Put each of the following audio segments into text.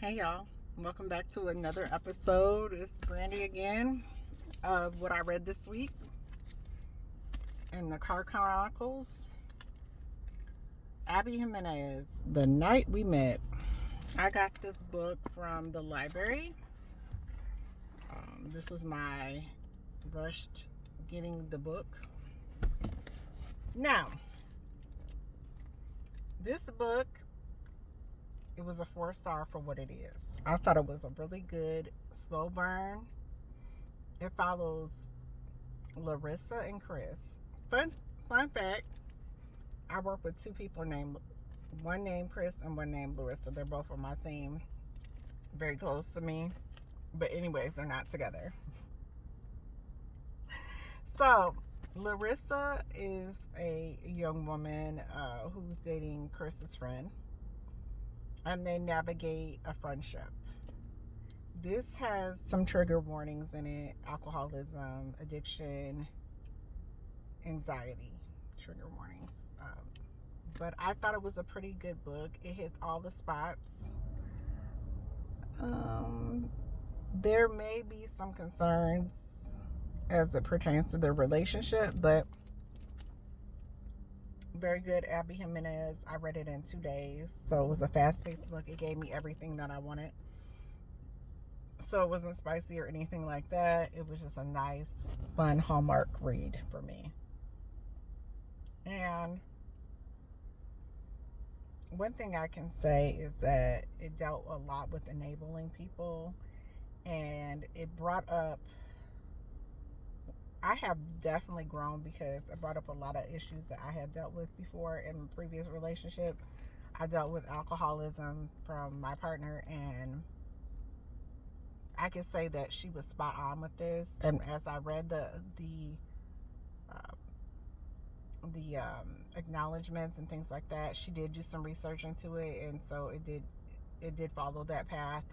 Hey y'all, welcome back to another episode. It's Brandy again of what I read this week in the Car Chronicles. Abby Jimenez, The Night We Met. I got this book from the library. This was my rushed getting the book. Now, this book, it was a 4-star for what it is. I thought it was a really good slow burn. It follows Larissa and Chris. Fun fact, I work with two people one named Chris and one named Larissa. They're both on my team, very close to me. But anyways, they're not together. So, Larissa is a young woman who's dating Chris's friend. And they navigate a friendship. This has some trigger warnings in it: alcoholism, addiction, anxiety, trigger warnings. But I thought it was a pretty good book. It hits all the spots. There may be some concerns as it pertains to their relationship, but very good. Abby Jimenez. I read it in 2 days, so it was a fast-paced book. It gave me everything that I wanted. So it wasn't spicy or anything like that. It was just a nice, fun Hallmark read for me. And one thing I can say is that it dealt a lot with enabling people, and it brought up, I have definitely grown because it brought up a lot of issues that I had dealt with before in a previous relationship. I dealt with alcoholism from my partner, and I can say that she was spot on with this. And as I read the acknowledgments and things like that, she did do some research into it, and so it did follow that path,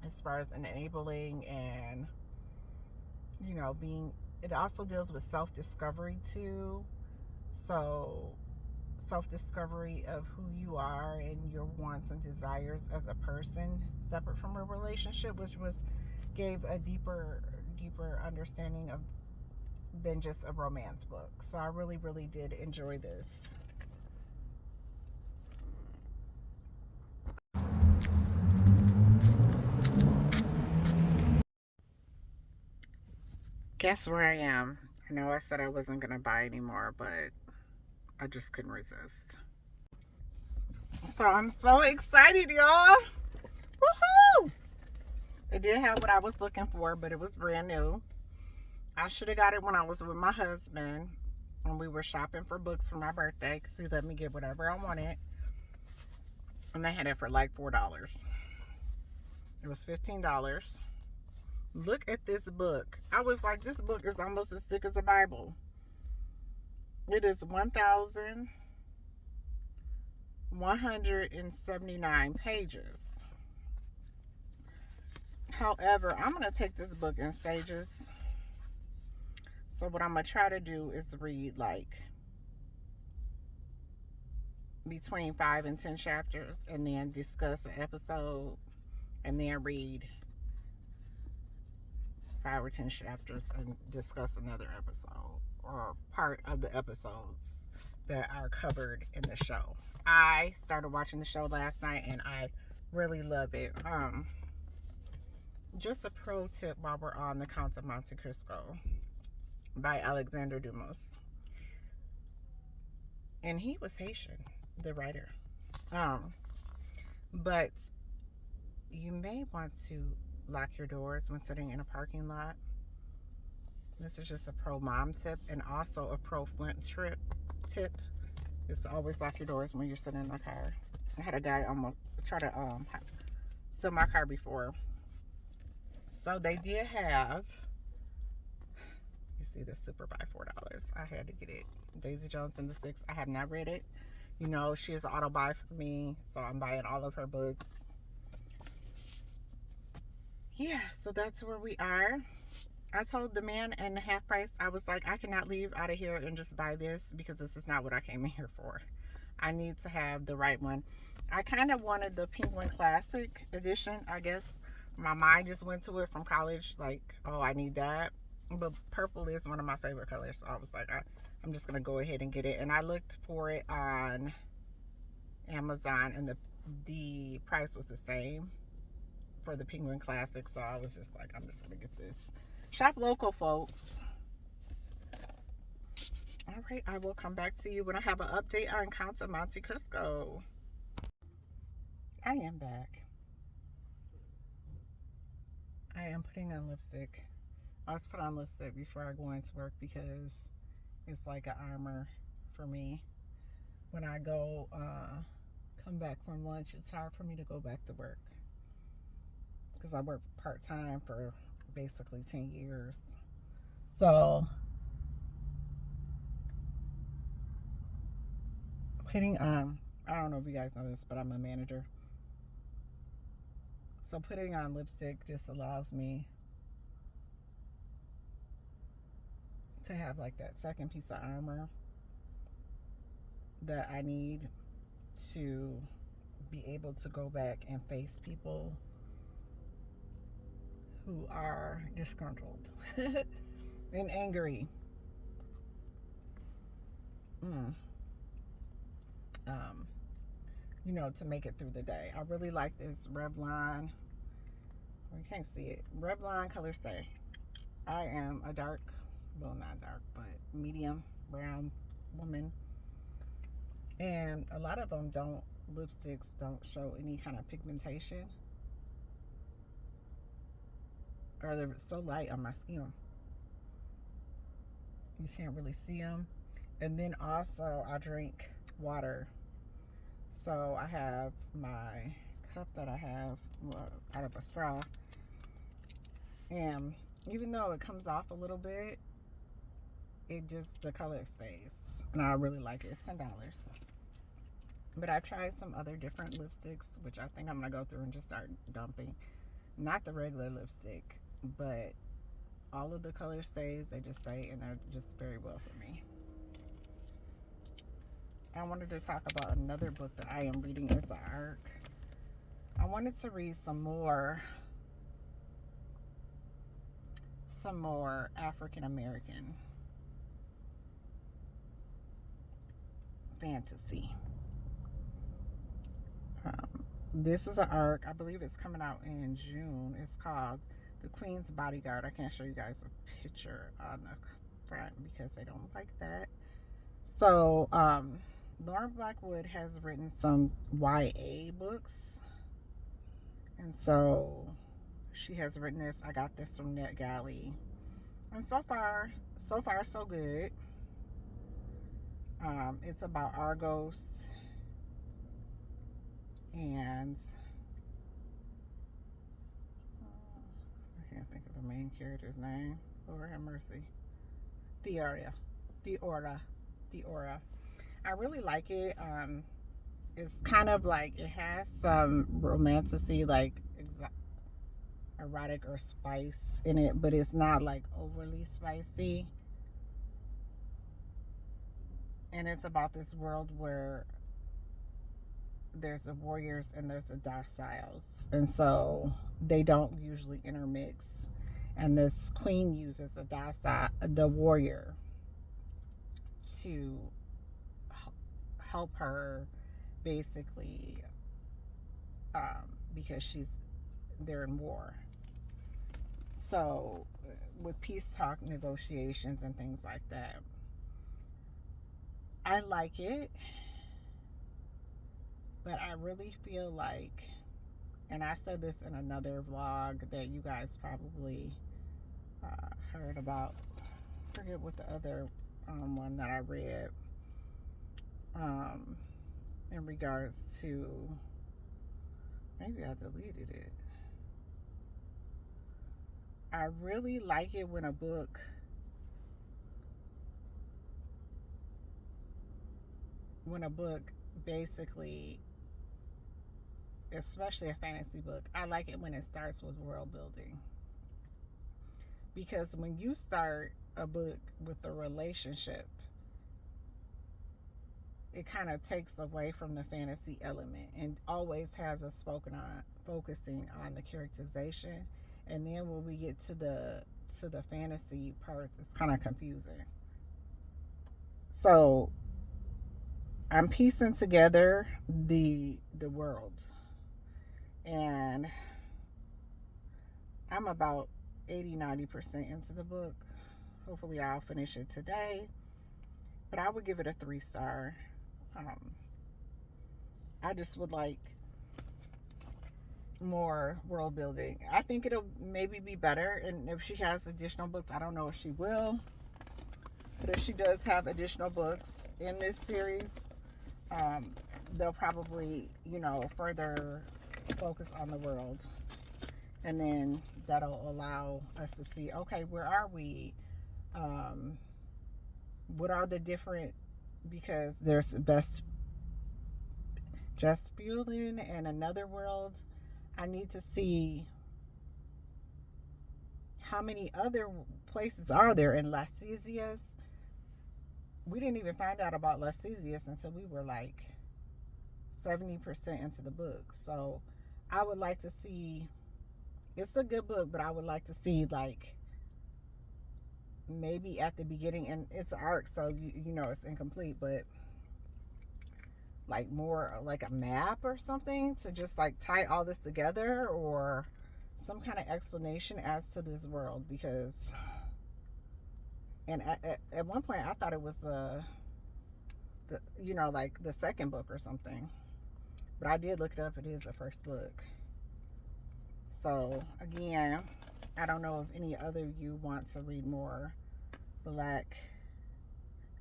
as far as enabling and being. It also deals with self-discovery too. So self-discovery of who you are and your wants and desires as a person, separate from a relationship, which gave a deeper understanding of than just a romance book. So I really did enjoy this. Guess where I am? I know I said I wasn't gonna buy anymore, but I just couldn't resist. So I'm so excited, y'all. Woohoo! It did have what I was looking for, but it was brand new. I should have got it when I was with my husband and we were shopping for books for my birthday, because he let me get whatever I wanted. And they had it for like $4. It was $15. Look at this book. I was like, this book is almost as thick as a Bible. It is 1,179 pages. However, I'm going to take this book in stages. So what I'm going to try to do is read like between 5 and 10 chapters, and then discuss an episode, and then read 5 or 10 chapters and discuss another episode or part of the episodes that are covered in the show. I started watching the show last night and I really love it. Just a pro tip while we're on The Count of Monte Cristo by Alexander Dumas. And he was Haitian, the writer. But you may want to lock your doors when sitting in a parking lot. This is just a pro mom tip, and also a pro Flint tip is to always lock your doors when you're sitting in a car. I had a guy almost try to steal my car before. So they did have, you see this Super by $4. I had to get it. Daisy Jones and the Six. I have not read it. She is an auto buy for me, so I'm buying all of her books. Yeah, so that's where we are. I told the man in the half price, I was like, I cannot leave out of here and just buy this, because this is not what I came in here for. I need to have the right one. I kind of wanted the Penguin Classic edition, I guess. My mind just went to it from college, like, oh, I need that. But purple is one of my favorite colors, so I was like, I'm just gonna go ahead and get it. And I looked for it on Amazon, and the price was the same for the Penguin Classic, so I was just like, I'm just gonna get this. Shop local, folks. All right, I will come back to you when I have an update on Count of Monte Cristo. I am back. I am putting on lipstick. I always put on lipstick before I go into work because it's like an armor for me. When I go come back from lunch, it's hard for me to go back to work because I work part-time for basically 10 years. So putting on, I don't know if you guys know this, but I'm a manager. So putting on lipstick just allows me to have like that second piece of armor that I need to be able to go back and face people who are disgruntled and angry. Mm. You know, to make it through the day. I really like this Revlon. You can't see it. Revlon Color Stay. I am a dark, well, not dark, but medium brown woman. And a lot of them lipsticks don't show any kind of pigmentation. Or they're so light on my skin. You can't really see them. And then also, I drink water. So I have my cup that I have out of a straw. And even though it comes off a little bit, the color stays. And I really like it. It's $10. But I've tried some other different lipsticks, which I think I'm going to go through and just start dumping. Not the regular lipstick, but all of the color stays. They just stay, and they're just very well for me. I wanted to talk about another book that I am reading. It's an ARC. I wanted to read some more African American fantasy. This is an ARC. I believe it's coming out in June. It's called The Queen's Bodyguard. I can't show you guys a picture on the front because they don't like that. So, Lauren Blackwood has written some YA books. And so she has written this. I got this from NetGalley. And so far so good. It's about Argos and I can't think of the main character's name. Lord have mercy. Theora. I really like it. It's kind of like, it has some romanticy, like erotic or spice in it, but it's not like overly spicy. And it's about this world where there's the warriors and there's the dociles, and so they don't usually intermix. And this queen uses the warrior to help her, basically, because they're in war. So with peace talk negotiations and things like that, I like it, but I really feel like, and I said this in another vlog that you guys probably heard about, I forget what the other one that I read in regards to, maybe I deleted it. I really like it when a book basically, especially a fantasy book, I like it when it starts with world building. Because when you start a book with a relationship, it kind of takes away from the fantasy element and always has us focusing on the characterization. And then when we get to the fantasy parts, it's kind of confusing. So I'm piecing together the worlds, and I'm about 80-90% into the book. Hopefully I'll finish it today, but I would give it a 3-star. um, I just would like more world building. I think it'll maybe be better, and if she has additional books, I don't know if she will, but if she does have additional books in this series, they'll probably, further focus on the world, and then that'll allow us to see, okay, where are we? What are the different, because there's best just Bulin and another world. I need to see how many other places are there in Lascesius. We didn't even find out about Lascesius until we were like 70% into the book. So I would like to see, it's a good book, but I would like to see like maybe at the beginning, and it's an arc, so it's incomplete, but like more like a map or something to just like tie all this together, or some kind of explanation as to this world. Because, and at one point I thought it was like the second book or something, but I did look it up. It is the first book. So again, I don't know if any other of you want to read more Black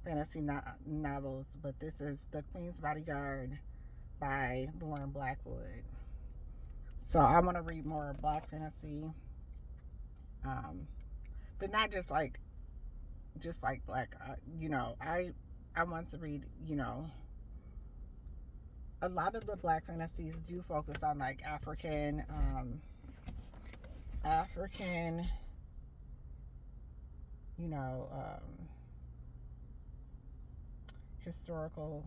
fantasy novels, but this is The Queen's Bodyguard by Lauren Blackwood. So I want to read more Black fantasy, but not just like Black. I want to read. A lot of the Black fantasies do focus on like African, historical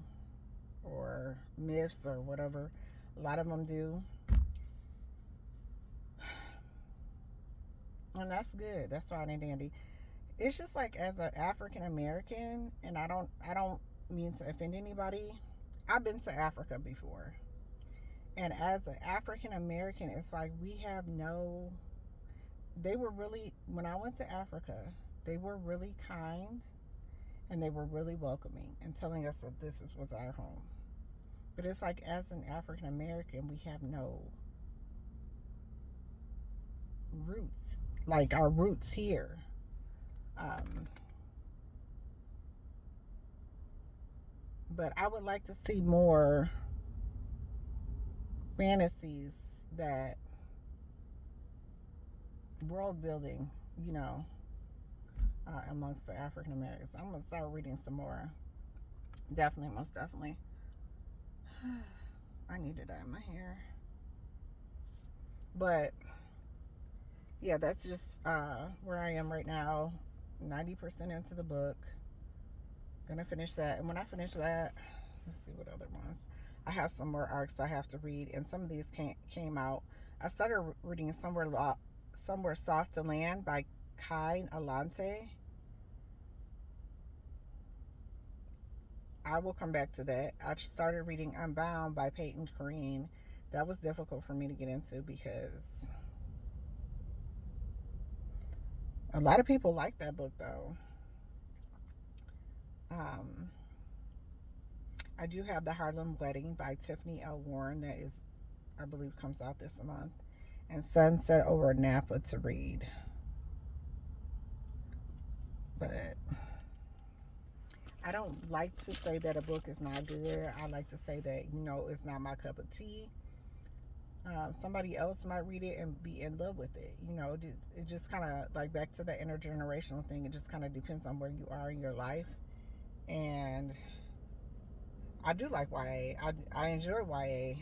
or myths or whatever. A lot of them do, and that's good. That's fine and dandy. It's just like, as an African American, and I don't mean to offend anybody. I've been to Africa before, and as an African American, it's like we have no. They were really, when I went to Africa, they were really kind, and they were really welcoming and telling us that was our home. But it's like, as an African American, we have no roots, like our roots here. But I would like to see more fantasies, that world building, amongst the African Americans. I'm gonna start reading some more. Definitely, most definitely. I need to dye my hair. But yeah, that's just where I am right now. 90% into the book. Gonna finish that, and when I finish that, let's see what other ones. I have some more arcs I have to read, and some of these came out. I started reading Somewhere Soft to Land by Kai Alante. I will come back to that. I started reading Unbound by Peyton Corrine. That was difficult for me to get into because a lot of people like that book, though. I do have The Harlem Wedding by Tiffany L. Warren. That is, I believe, comes out this month. And Sunset Over Napa to read. But I don't like to say that a book is not good. I like to say that, it's not my cup of tea. Somebody else might read it and be in love with it. It just kind of, like, back to the intergenerational thing. It just kind of depends on where you are in your life. And I do like YA. I enjoy YA.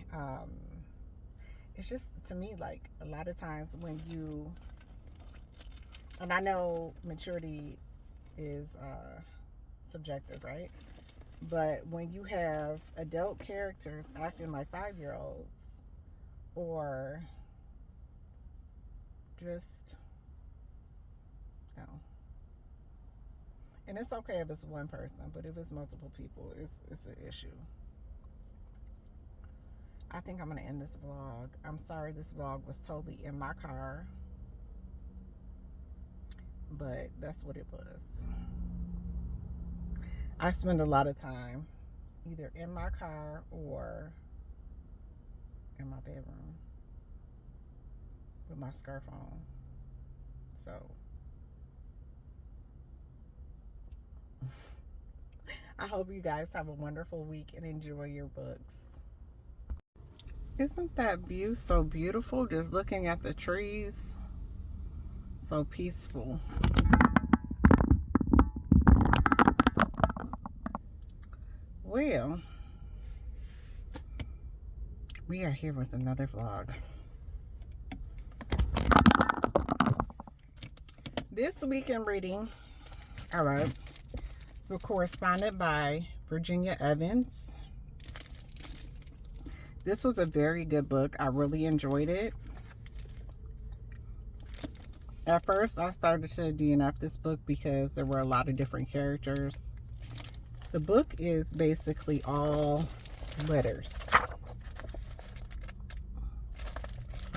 It's just, to me, like, a lot of times when you, and I know maturity is subjective, right? But when you have adult characters acting like 5-year-olds, or just, no. And it's okay if it's one person, but if it's multiple people, it's an issue. I think I'm going to end this vlog. I'm sorry this vlog was totally in my car, but that's what it was. I spend a lot of time either in my car or in my bedroom with my scarf on. So I hope you guys have a wonderful week and enjoy your books. Isn't that view so beautiful? Just looking at the trees. So peaceful. Well, we are here with another vlog. This week in reading, all right, we're corresponded by Virginia Evans. This was a very good book. I really enjoyed it. At first, I started to DNF this book because there were a lot of different characters. The book is basically all letters.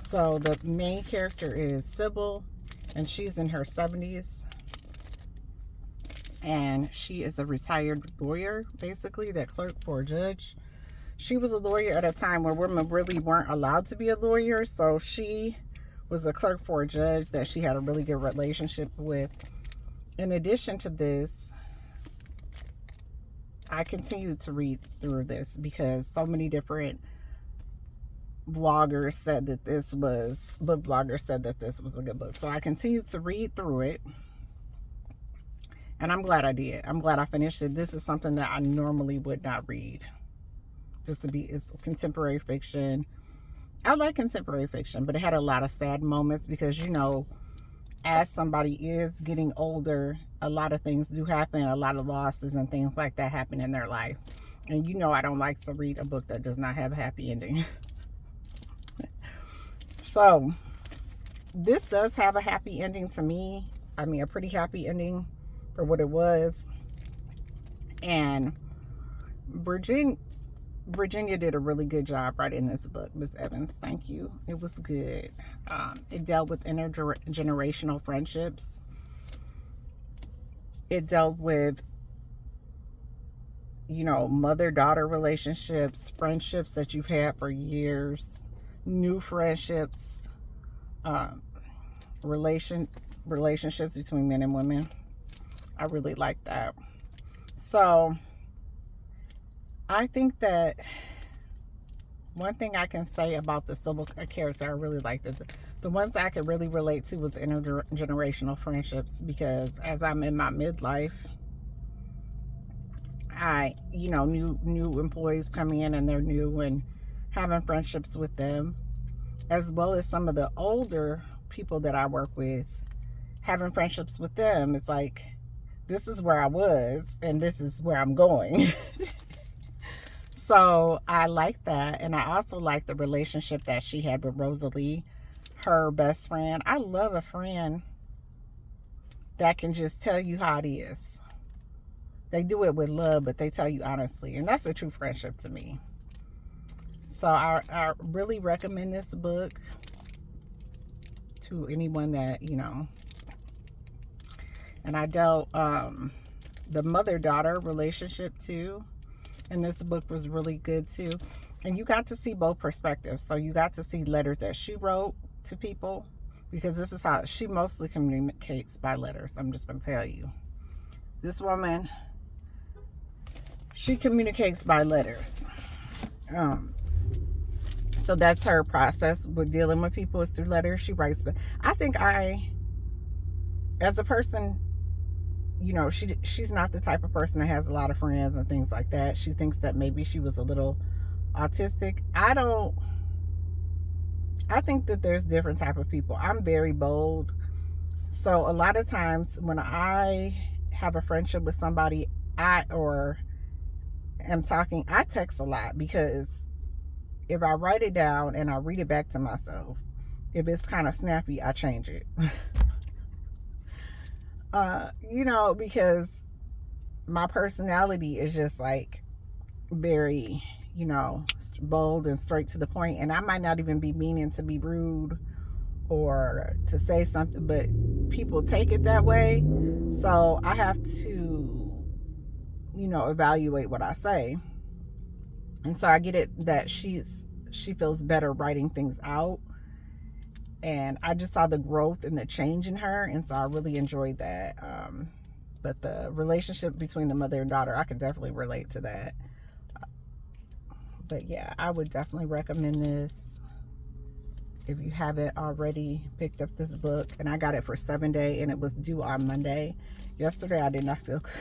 So the main character is Sybil, and she's in her 70s. And she is a retired lawyer, basically, that clerked for a judge. She was a lawyer at a time where women really weren't allowed to be a lawyer. So she was a clerk for a judge that she had a really good relationship with. In addition to this, I continued to read through this because so many different vloggers said that this was, book vloggers said that this was a good book. So I continued to read through it. And I'm glad I did. I'm glad I finished it. This is something that I normally would not read. Just to be, it's contemporary fiction. I like contemporary fiction, but it had a lot of sad moments because, you know, as somebody is getting older, a lot of things do happen. A lot of losses and things like that happen in their life. And you know I don't like to read a book that does not have a happy ending. So, this does have a happy ending to me. I mean, a pretty happy ending for what it was. And Virginia did a really good job writing this book, Miss Evans. Thank you. It was good. It dealt with intergenerational friendships. It dealt with, you know, mother-daughter relationships, friendships that you've had for years, new friendships, relationships between men and women. I really like that. So I think that one thing I can say about the Sybil character, I really liked it. The ones I could really relate to was intergenerational friendships, because as I'm in my midlife, I, you know, new employees coming in and they're new, and having friendships with them, as well as some of the older people that I work with, having friendships with them. It's like, this is where I was and this is where I'm going. So I like that. And I also like the relationship that she had with Rosalie, her best friend. I love a friend that can just tell you how it is. They do it with love, but they tell you honestly. And that's a true friendship to me. So I really recommend this book to anyone that, you know. And I dealt the mother-daughter relationship too. And this book was really good too. And you got to see both perspectives. So you got to see letters that she wrote to people, because this is how she mostly communicates, by letters. I'm just going to tell you. This woman, she communicates by letters. So that's her process with dealing with people, is through letters. She writes, but I think as a person, you know, she's not the type of person that has a lot of friends and things like that. She thinks that maybe she was a little autistic. I think that there's different type of people. I'm very bold. So a lot of times when I have a friendship with somebody, or am talking, I text a lot because if I write it down and I read it back to myself, if it's kind of snappy, I change it. Because my personality is just like very, bold and straight to the point, and I might not even be meaning to be rude or to say something, but people take it that way. So I have to, evaluate what I say. And so I get it that she feels better writing things out. And I just saw the growth and the change in her, and so I really enjoyed that. But the relationship between the mother and daughter, I could definitely relate to that. But yeah, I would definitely recommend this if you haven't already picked up this book. And I got it for 7-day, and it was due on Monday. Yesterday I did not feel good.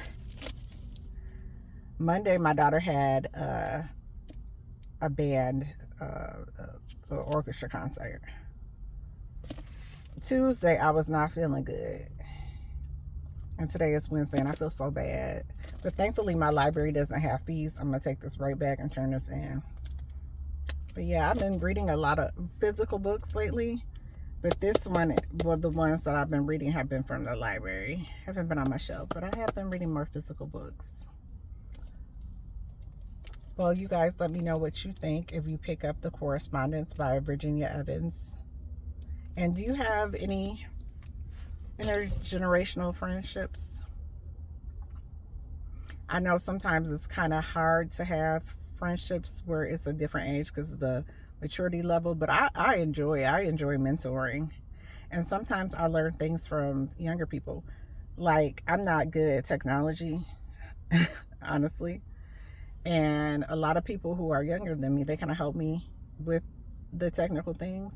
Monday my daughter had a band, orchestra concert. Tuesday I was not feeling good, and today is Wednesday and I feel so bad. But thankfully my library doesn't have fees. I'm gonna take this right back and turn this in. But yeah, I've been reading a lot of physical books lately, but this one, well, the ones that I've been reading have been from the library, haven't been on my shelf, but I have been reading more physical books. Well, you guys, let me know what you think if you pick up The Correspondence by Virginia Evans. And do you have any intergenerational friendships? I know sometimes it's kind of hard to have friendships where it's a different age because of the maturity level, but I enjoy mentoring. And sometimes I learn things from younger people. Like, I'm not good at technology, honestly. And a lot of people who are younger than me, they kind of help me with the technical things.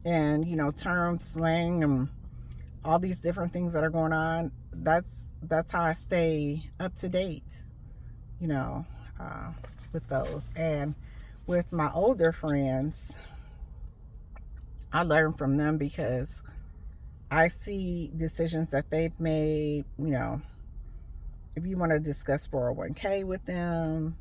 And, terms, slang, and all these different things that are going on. That's how I stay up to date, with those. And with my older friends, I learn from them because I see decisions that they've made. If you want to discuss 401k with them,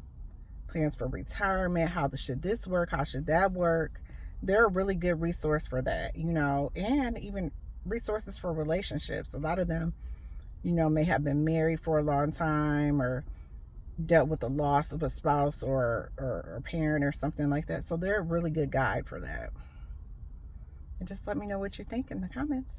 plans for retirement, how should this work, how should that work, they're a really good resource for that, and even resources for relationships. A lot of them, may have been married for a long time or dealt with the loss of a spouse or a parent or something like that. So they're a really good guide for that. And just let me know what you think in the comments.